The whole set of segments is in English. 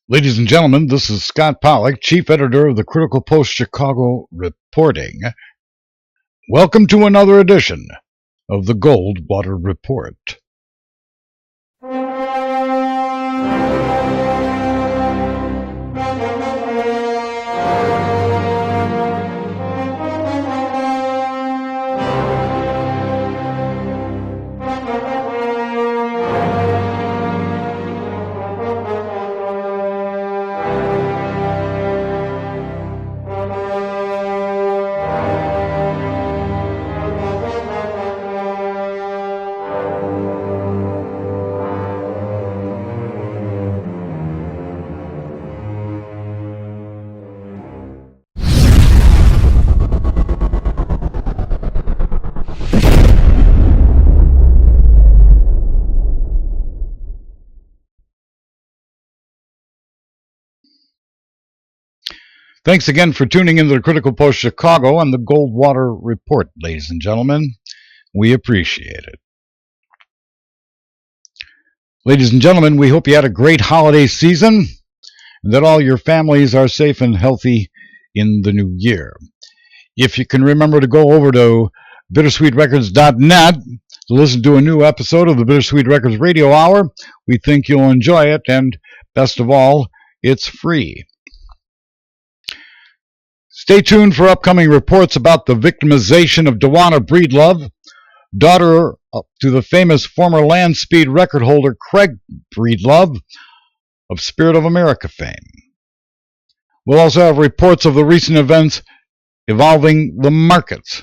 Ladies and gentlemen, this is Scott Pollock, Chief Editor of the Critical Post Chicago Reporting. Welcome to another edition of the Goldwater Report. Thanks again for tuning into the Critical Post Chicago and the Goldwater Report, ladies and gentlemen. We appreciate it. Ladies and gentlemen, we hope you had a great holiday season and that all your families are safe and healthy in the new year. If you can remember to go over to bittersweetrecords.net to listen to a new episode of the Bittersweet Records Radio Hour, we think you'll enjoy it, and best of all, it's free. Stay tuned for upcoming reports about the victimization of Dawana Breedlove, daughter to the famous former land speed record holder Craig Breedlove of Spirit of America fame. We'll also have reports of the recent events involving the markets,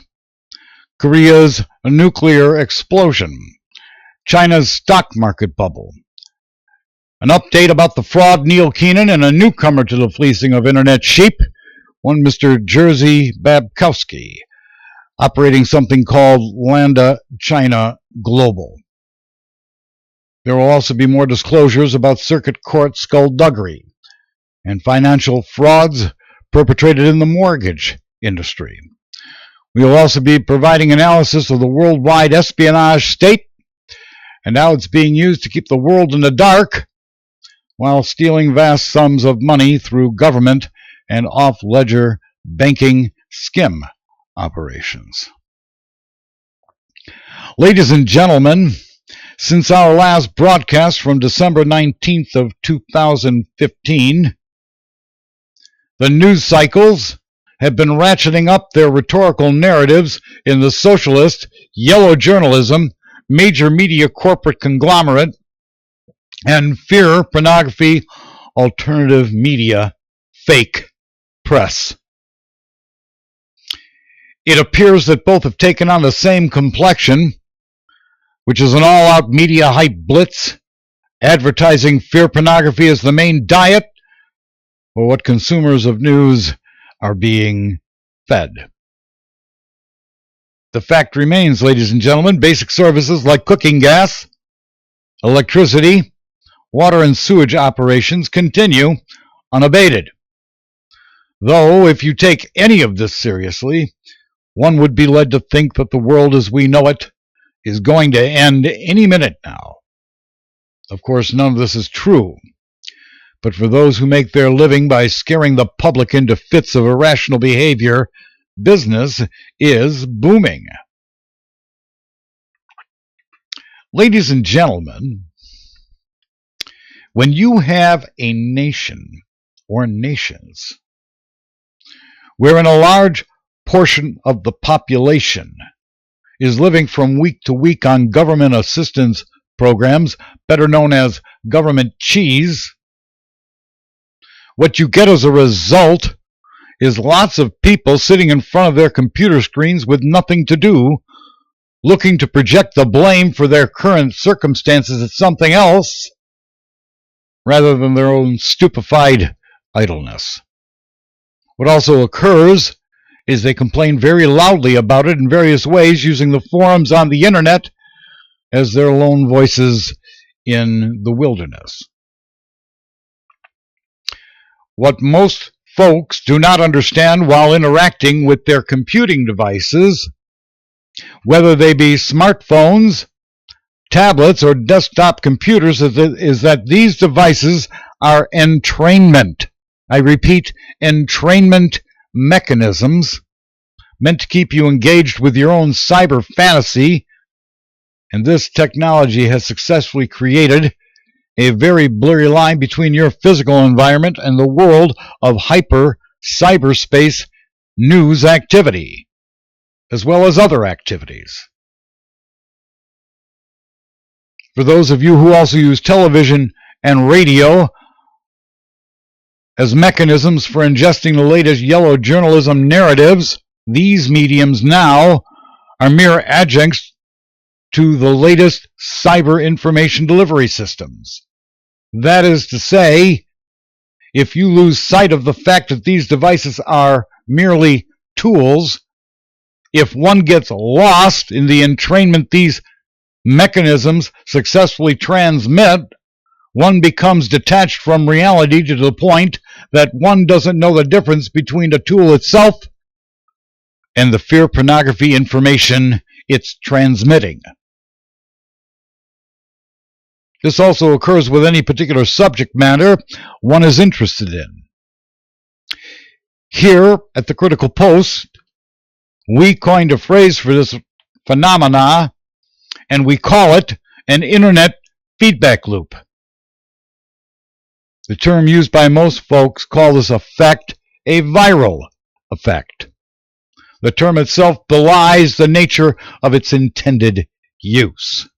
Korea's nuclear explosion, China's stock market bubble, an update about the fraud Neil Keenan and a newcomer to the fleecing of internet sheep, one Mr. Jerzy Babkowski, operating something called Landa China Global. There will also be more disclosures about circuit court skullduggery and financial frauds perpetrated in the mortgage industry. We will also be providing analysis of the worldwide espionage state and how it's being used to keep the world in the dark while stealing vast sums of money through government and off-ledger banking skim operations. Ladies and gentlemen, since our last broadcast from December 19th of 2015, the news cycles have been ratcheting up their rhetorical narratives in the socialist, yellow journalism, major media corporate conglomerate, and fear pornography alternative media fake press. It appears that both have taken on the same complexion, which is an all-out media hype blitz, advertising fear pornography as the main diet, or what consumers of news are being fed. The fact remains, ladies and gentlemen, basic services like cooking gas, electricity, water and sewage operations continue unabated. Though, if you take any of this seriously, one would be led to think that the world as we know it is going to end any minute now. Of course, none of this is true. But for those who make their living by scaring the public into fits of irrational behavior, business is booming. Ladies and gentlemen, when you have a nation or nations wherein a large portion of the population is living from week to week on government assistance programs, better known as government cheese, what you get as a result is lots of people sitting in front of their computer screens with nothing to do, looking to project the blame for their current circumstances at something else, rather than their own stupefied idleness. What also occurs is they complain very loudly about it in various ways, using the forums on the internet as their lone voices in the wilderness. What most folks do not understand while interacting with their computing devices, whether they be smartphones, tablets, or desktop computers, is that these devices are entrainment. I repeat, entrainment mechanisms meant to keep you engaged with your own cyber fantasy, and this technology has successfully created a very blurry line between your physical environment and the world of hyper cyberspace news activity, as well as other activities. For those of you who also use television and radio as mechanisms for ingesting the latest yellow journalism narratives, these mediums now are mere adjuncts to the latest cyber information delivery systems. That is to say, if you lose sight of the fact that these devices are merely tools, if one gets lost in the entrainment these mechanisms successfully transmit, one becomes detached from reality to the point that one doesn't know the difference between the tool itself and the fear pornography information it's transmitting. This also occurs with any particular subject matter one is interested in. Here at the Critical Post, we coined a phrase for this phenomena, and we call it an internet feedback loop. The term used by most folks call this effect a viral effect. The term itself belies the nature of its intended use.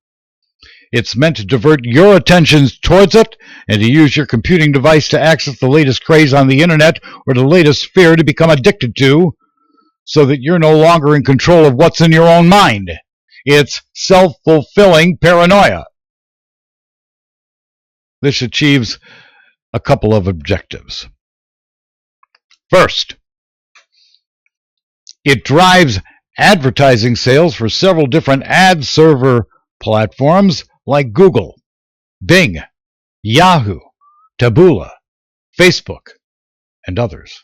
It's meant to divert your attentions towards it and to use your computing device to access the latest craze on the internet or the latest fear to become addicted to, so that you're no longer in control of what's in your own mind. It's self-fulfilling paranoia. This achieves a couple of objectives. First, it drives advertising sales for several different ad server platforms like Google, Bing, Yahoo, Taboola, Facebook, and others.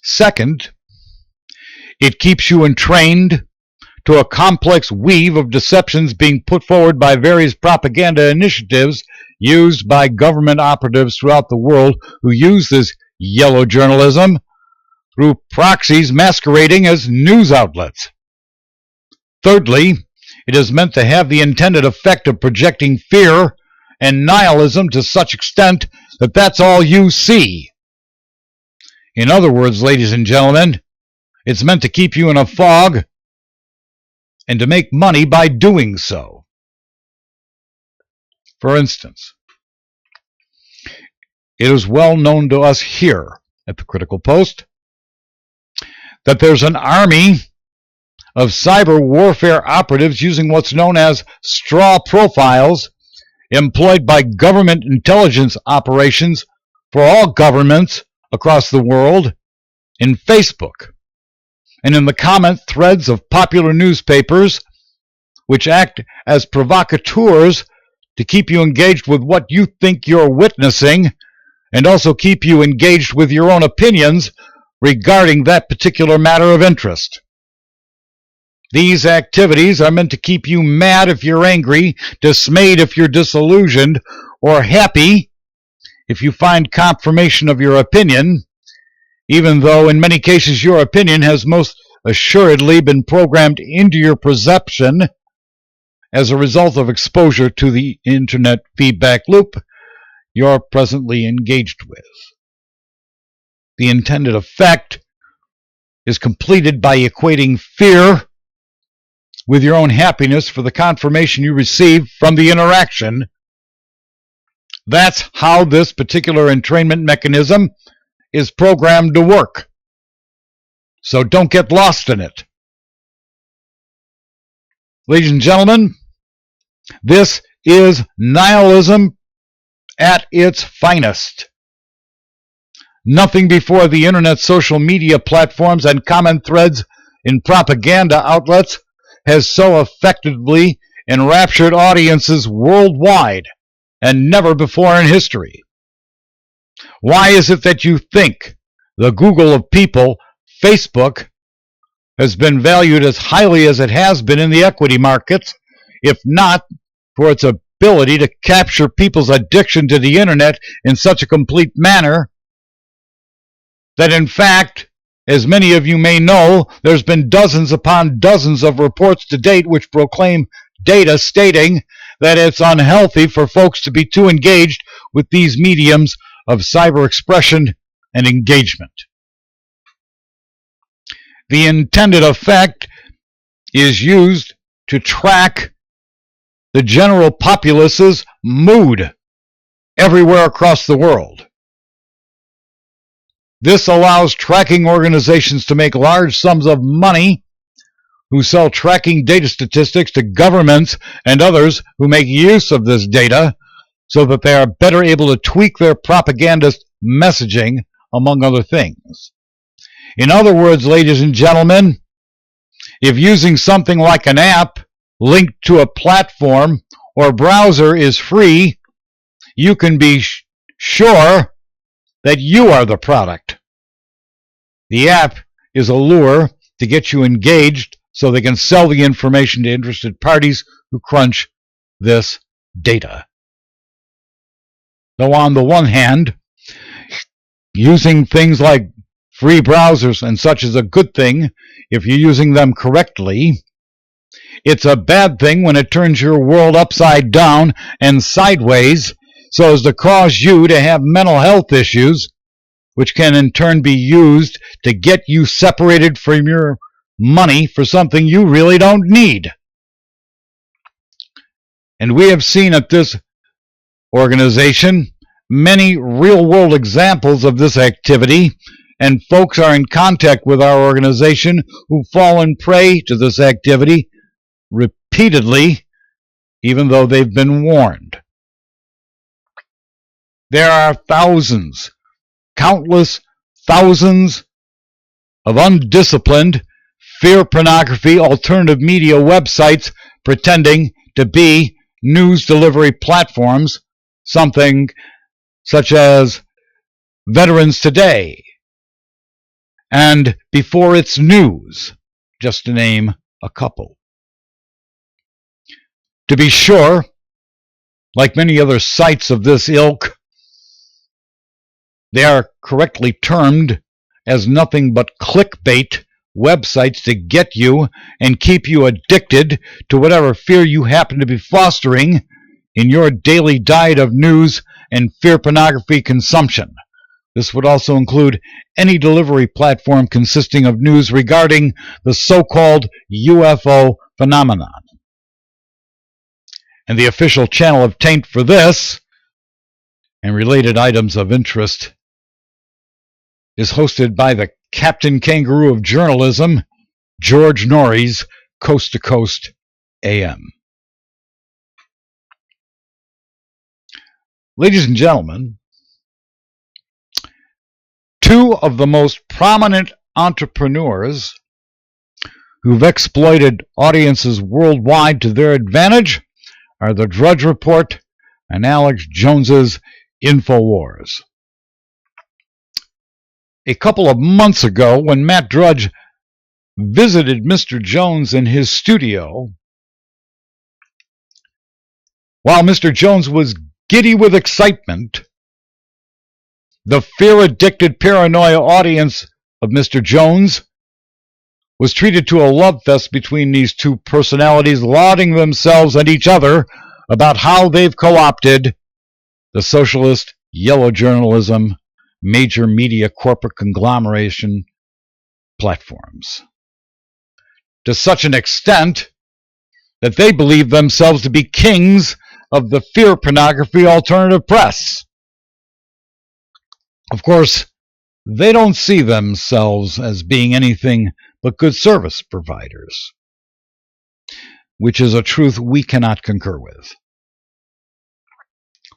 Second, it keeps you entrained to a complex weave of deceptions being put forward by various propaganda initiatives used by government operatives throughout the world who use this yellow journalism through proxies masquerading as news outlets. Thirdly, it is meant to have the intended effect of projecting fear and nihilism to such extent that that's all you see. In other words, ladies and gentlemen, it's meant to keep you in a fog and to make money by doing so. For instance, it is well known to us here at the Critical Post that there's an army of cyber warfare operatives using what's known as straw profiles employed by government intelligence operations for all governments across the world in Facebook and in the comment threads of popular newspapers, which act as provocateurs to keep you engaged with what you think you're witnessing and also keep you engaged with your own opinions regarding that particular matter of interest. These activities are meant to keep you mad if you're angry, dismayed if you're disillusioned, or happy if you find confirmation of your opinion, even though in many cases your opinion has most assuredly been programmed into your perception as a result of exposure to the internet feedback loop you're presently engaged with. The intended effect is completed by equating fear with your own happiness for the confirmation you receive from the interaction. That's how this particular entrainment mechanism is programmed to work. So don't get lost in it. Ladies and gentlemen, this is nihilism at its finest. Nothing before the internet social media platforms and comment threads in propaganda outlets has so effectively enraptured audiences worldwide and never before in history. Why is it that you think the Google of people, Facebook, has been valued as highly as it has been in the equity markets, if not for its ability to capture people's addiction to the internet in such a complete manner that, in fact, as many of you may know, there's been dozens upon dozens of reports to date which proclaim data stating that it's unhealthy for folks to be too engaged with these mediums of cyber expression and engagement. The intended effect is used to track the general populace's mood everywhere across the world. This allows tracking organizations to make large sums of money who sell tracking data statistics to governments and others who make use of this data so that they are better able to tweak their propagandist messaging, among other things. In other words, ladies and gentlemen, if using something like an app linked to a platform or browser is free, you can be sure that you are the product. The app is a lure to get you engaged so they can sell the information to interested parties who crunch this data. Though on the one hand, using things like free browsers and such is a good thing if you're using them correctly, it's a bad thing when it turns your world upside down and sideways so as to cause you to have mental health issues, which can in turn be used to get you separated from your money for something you really don't need. And we have seen at this organization many real-world examples of this activity, and folks are in contact with our organization who've fallen prey to this activity repeatedly, even though they've been warned. There are thousands, countless thousands of undisciplined fear pornography alternative media websites pretending to be news delivery platforms, something such as Veterans Today and Before It's News, just to name a couple. To be sure, like many other sites of this ilk, they are correctly termed as nothing but clickbait websites to get you and keep you addicted to whatever fear you happen to be fostering in your daily diet of news and fear pornography consumption. This would also include any delivery platform consisting of news regarding the so-called UFO phenomenon. And the official channel of taint for this and related items of interest is hosted by the Captain Kangaroo of journalism, George Norrie's Coast to Coast AM. Ladies and gentlemen, two of the most prominent entrepreneurs who've exploited audiences worldwide to their advantage are the Drudge Report and Alex Jones's Infowars. A couple of months ago, when Matt Drudge visited Mr. Jones in his studio, while Mr. Jones was giddy with excitement, the fear-addicted paranoia audience of Mr. Jones was treated to a love fest between these two personalities, lauding themselves and each other about how they've co-opted the socialist yellow journalism major media corporate conglomeration platforms, to such an extent that they believe themselves to be kings of the fear pornography alternative press. Of course, they don't see themselves as being anything but good service providers, which is a truth we cannot concur with.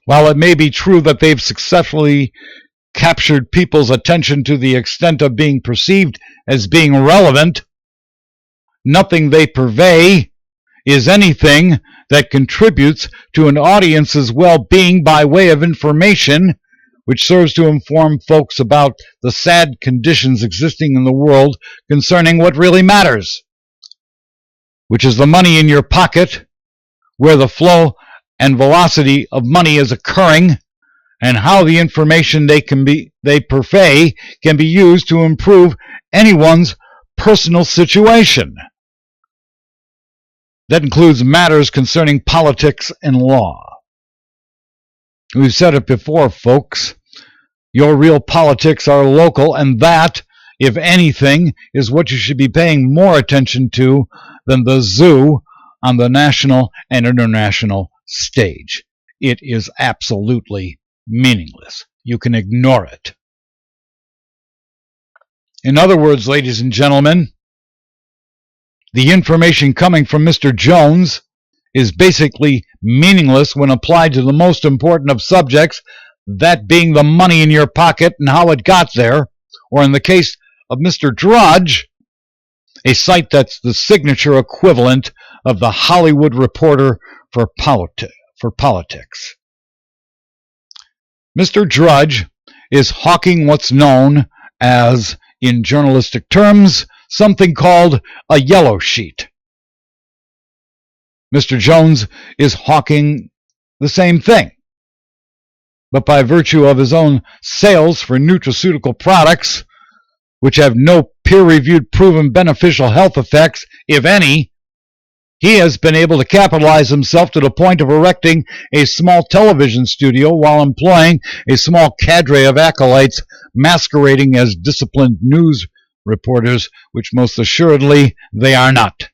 While it may be true that they've successfully captured people's attention to the extent of being perceived as being relevant, nothing they purvey is anything that contributes to an audience's well-being by way of information, which serves to inform folks about the sad conditions existing in the world concerning what really matters, which is the money in your pocket, where the flow and velocity of money is occurring, and how the information they purvey can be used to improve anyone's personal situation. That includes matters concerning politics and law. We've said it before, folks. Your real politics are local, and that, if anything, is what you should be paying more attention to than the zoo on the national and international stage. It is absolutely meaningless. You can ignore it. In other words, ladies and gentlemen, the information coming from Mr. Jones is basically meaningless when applied to the most important of subjects, that being the money in your pocket and how it got there, or in the case of Mr. Drudge, a site that's the signature equivalent of the Hollywood Reporter for politics. Mr. Drudge is hawking what's known as, in journalistic terms, something called a yellow sheet. Mr. Jones is hawking the same thing, but by virtue of his own sales for nutraceutical products, which have no peer-reviewed proven beneficial health effects, if any, he has been able to capitalize himself to the point of erecting a small television studio while employing a small cadre of acolytes masquerading as disciplined news reporters, which most assuredly they are not.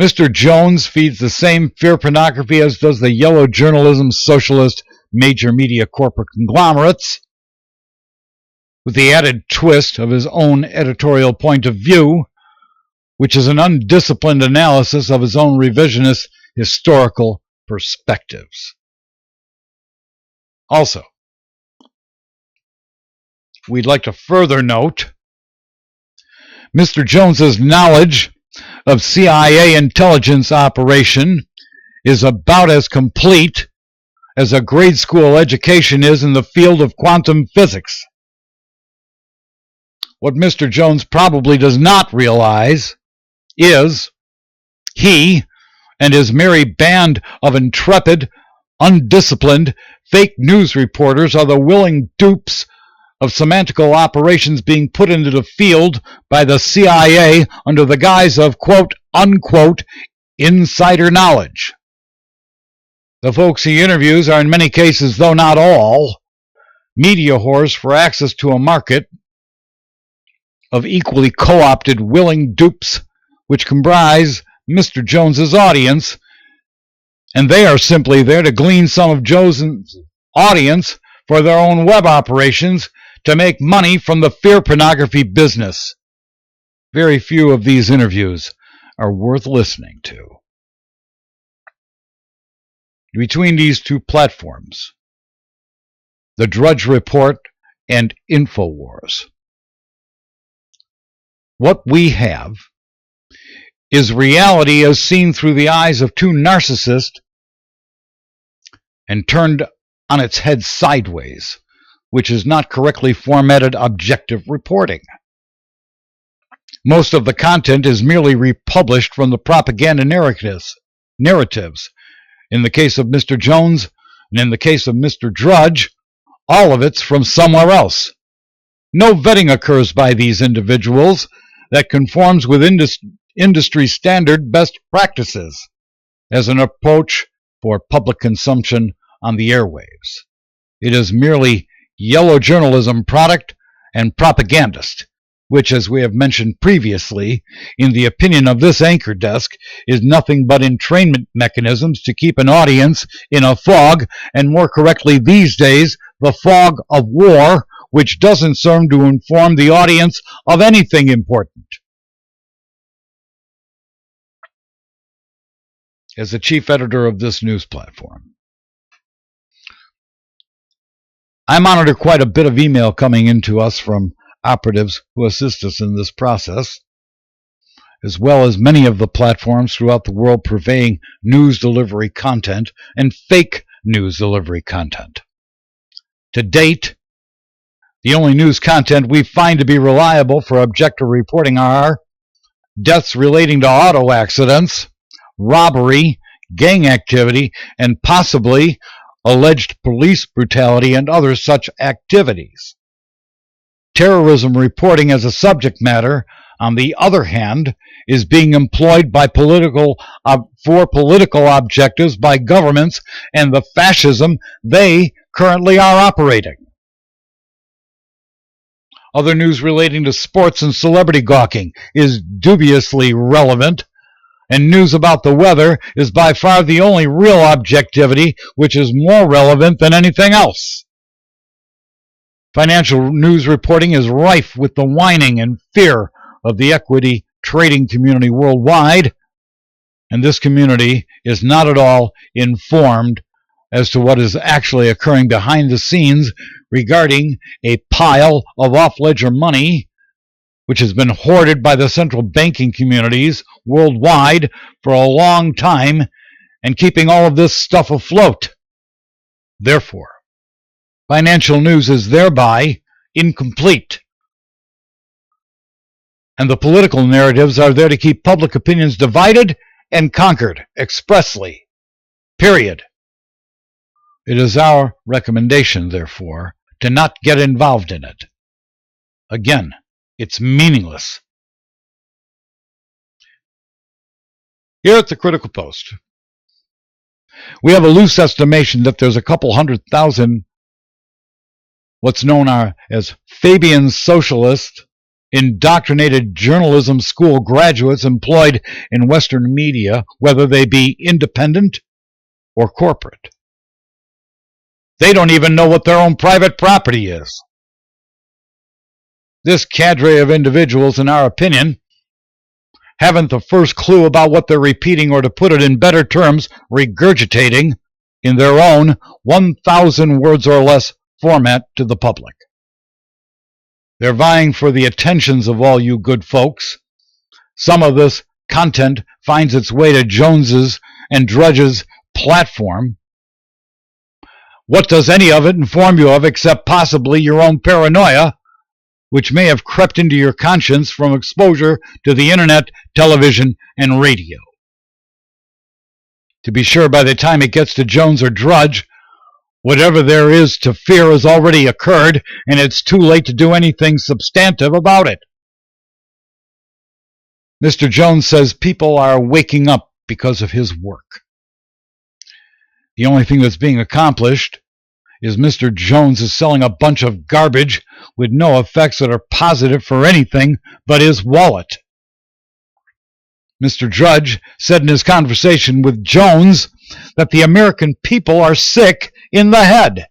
Mr. Jones feeds the same fear pornography as does the yellow journalism socialist major media corporate conglomerates, with the added twist of his own editorial point of view, which is an undisciplined analysis of his own revisionist historical perspectives. Also, we'd like to further note Mr. Jones's knowledge of CIA intelligence operation is about as complete as a grade school education is in the field of quantum physics. What Mr. Jones probably does not realize is he and his merry band of intrepid, undisciplined, fake news reporters are the willing dupes of semantical operations being put into the field by the CIA under the guise of quote, unquote, insider knowledge. The folks he interviews are in many cases, though not all, media whores for access to a market of equally co-opted willing dupes which comprise Mr. Jones's audience, and they are simply there to glean some of Jones's audience for their own web operations to make money from the fear pornography business. Very few of these interviews are worth listening to. Between these two platforms, the Drudge Report and Infowars, what we have is reality as seen through the eyes of two narcissists and turned on its head sideways, which is not correctly formatted objective reporting. Most of the content is merely republished from the propaganda narratives. In the case of Mr. Jones and in the case of Mr. Drudge, all of it's from somewhere else. No vetting occurs by these individuals that conforms with industry standard best practices as an approach for public consumption on the airwaves. It is merely yellow journalism product and propagandist, which, as we have mentioned previously, in the opinion of this anchor desk, is nothing but entrainment mechanisms to keep an audience in a fog, and more correctly these days, the fog of war, which doesn't serve to inform the audience of anything important. As the chief editor of this news platform, I monitor quite a bit of email coming into us from operatives who assist us in this process, as well as many of the platforms throughout the world purveying news delivery content and fake news delivery content. To date, the only news content we find to be reliable for objective reporting are deaths relating to auto accidents, robbery, gang activity, and possibly alleged police brutality and other such activities. Terrorism reporting as a subject matter, on the other hand, is being employed by for political objectives by governments and the fascism they currently are operating. Other news relating to sports and celebrity gawking is dubiously relevant, and news about the weather is by far the only real objectivity which is more relevant than anything else. Financial news reporting is rife with the whining and fear of the equity trading community worldwide, and this community is not at all informed as to what is actually occurring behind the scenes regarding a pile of off-ledger money which has been hoarded by the central banking communities worldwide for a long time and keeping all of this stuff afloat. Therefore, financial news is thereby incomplete. And the political narratives are there to keep public opinions divided and conquered expressly. Period. It is our recommendation, therefore, to not get involved in it. Again, it's meaningless. Here at the Critical Post, we have a loose estimation that there's a couple 100,000 what's known as Fabian socialist indoctrinated journalism school graduates employed in Western media, whether they be independent or corporate. They don't even know what their own private property is. This cadre of individuals, in our opinion, haven't the first clue about what they're repeating, or to put it in better terms, regurgitating in their own 1,000 words or less format to the public. They're vying for the attentions of all you good folks. Some of this content finds its way to Jones's and Drudge's platform. What does any of it inform you of except possibly your own paranoia, which may have crept into your conscience from exposure to the internet, television, and radio? To be sure, by the time it gets to Jones or Drudge, whatever there is to fear has already occurred, and it's too late to do anything substantive about it. Mr. Jones says people are waking up because of his work. The only thing that's being accomplished is Mr. Jones is selling a bunch of garbage with no effects that are positive for anything but his wallet. Mr. Drudge said in his conversation with Jones that the American people are sick in the head.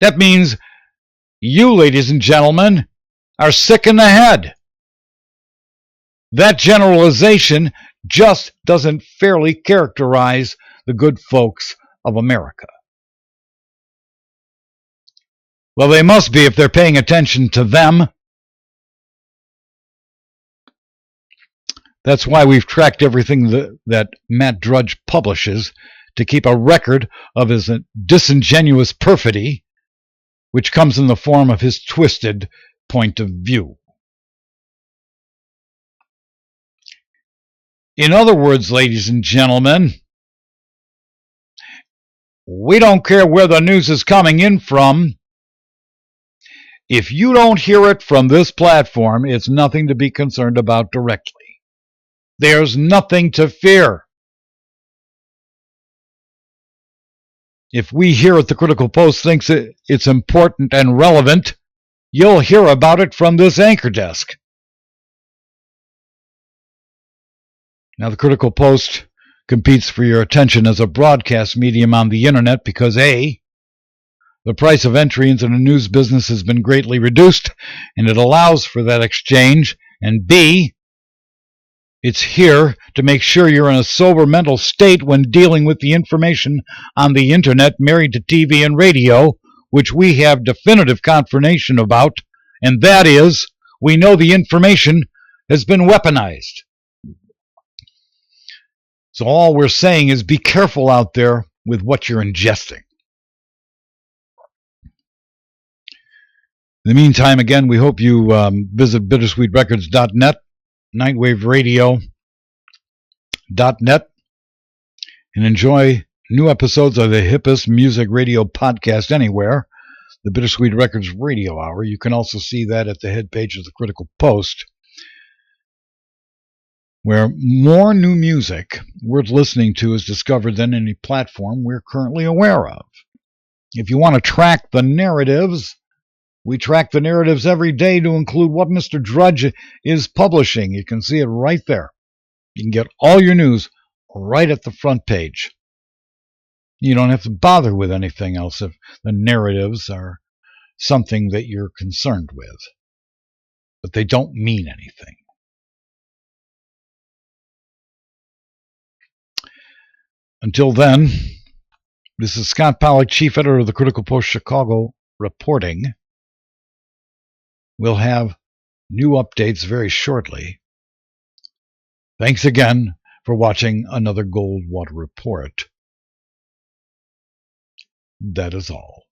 That means you, ladies and gentlemen, are sick in the head. That generalization just doesn't fairly characterize the good folks of America. Well, they must be if they're paying attention to them. That's why we've tracked everything that Matt Drudge publishes, to keep a record of his disingenuous perfidy, which comes in the form of his twisted point of view. In other words, ladies and gentlemen, we don't care where the news is coming in from. If you don't hear it from this platform, it's nothing to be concerned about directly. There's nothing to fear. If we here at the Critical Post thinks it's important and relevant, you'll hear about it from this anchor desk. Now, the Critical Post competes for your attention as a broadcast medium on the internet because A, the price of entry into the news business has been greatly reduced, and it allows for that exchange, and B, it's here to make sure you're in a sober mental state when dealing with the information on the internet married to TV and radio, which we have definitive confirmation about, and that is, we know the information has been weaponized. So all we're saying is be careful out there with what you're ingesting. In the meantime, again, we hope you visit bittersweetrecords.net, Nightwave Radio, and enjoy new episodes of the hippest music radio podcast anywhere, the Bittersweet Records Radio Hour. You can also see that at the head page of the Critical Post, where more new music worth listening to is discovered than any platform we're currently aware of. If you want to track the narratives, we track the narratives every day to include what Mr. Drudge is publishing. You can see it right there. You can get all your news right at the front page. You don't have to bother with anything else if the narratives are something that you're concerned with. But they don't mean anything. Until then, this is Scott Pollack, Chief Editor of the Critical Post Chicago, reporting. We'll have new updates very shortly. Thanks again for watching another Goldwater report. That is all.